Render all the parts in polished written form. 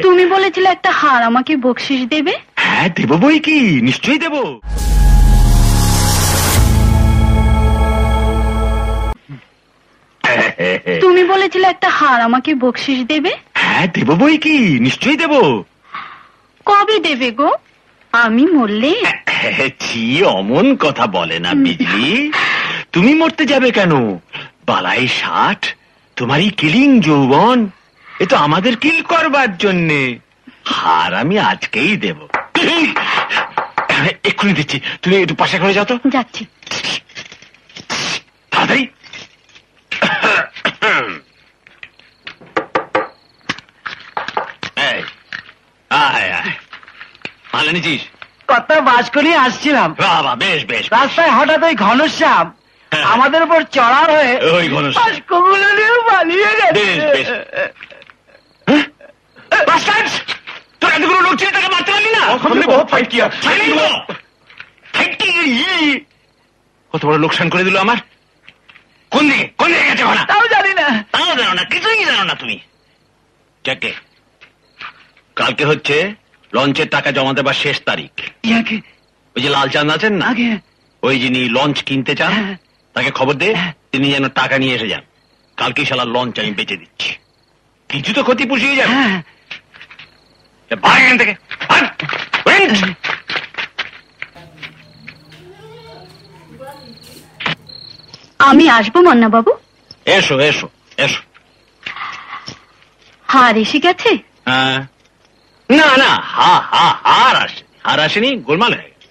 তুমি বলেছিলে একটা হার আমাকে বকশিস দেবে। হ্যাঁ দেবো বই কি, নিশ্চয়ই দেবো। তুমি বলেছিলে একটা হার আমাকে বকশিস দেবে। হ্যাঁ দেবো বই কি, নিশ্চয়ই দেবো। কবে দেবে গো? আমি মরলে? ছি, অমন কথা বলে না বিজলি। তুমি মরতে যাবে কেন? বালাই 60, তোমারই কিলিং যৌবন, এ তো আমাদের কিল করবার জন্যে। হার আমি আজকেই দেব, এক্ষুনি দিচ্ছি। তুমি একটু পাশে করে যাও তো। যাচ্ছি। তাড়াতাড়ি। ভালো নিছিস? কত বাস করে আসছিলাম, বাবা বেশ বেশ। রাস্তায় হঠাৎ ওই ঘনশ্যাম আমাদের উপর চড়ার হয়ে ওই ঘনশ্যাম বাস্কগুলো নিয়ে পালিয়ে গেছে। বেশ বেশ। তোর এতগুলো লোক ছিল, তাকে মারতে পারলি না? কত বড় লোকসান করে দিল আমার। কোন দিকে কোন দিকে গেছে ঘোড়া? তাও জানি না। তাও জানো না, কিছুই জানো না তুমি। যাকে কালকে হচ্ছে লঞ্চের টাকা জমা দেবার শেষ তারিখ। ওই যে লালচাঁদ আছেন না, ওই যিনি লঞ্চ কিনতে চান, তাকে খবর দে তিনি যেন টাকা নিয়ে এসে যান। কালকে শালা লঞ্চ আমি বেচে দিচ্ছি, কিছু তো ক্ষতি পুষিয়ে যাবে। ভাগ এখান থেকে। আমি আসবো মন্না বাবু। এসো এসো এসো। হার এসে গেছে? না না, হার আসেনি, গোলমাল হয়ে গেছে।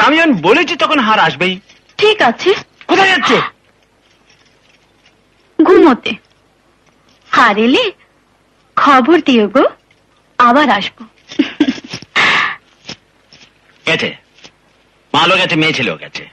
আমি যখন বলেছি তখন হার আসবেই। ঠিক আছে। কোথায় যাচ্ছ? ঘুমোতে। হার এলে খবর দিও গো, আবার আসবো। গেছে, মালও গেছে, মেয়ে ছেলেও গেছে।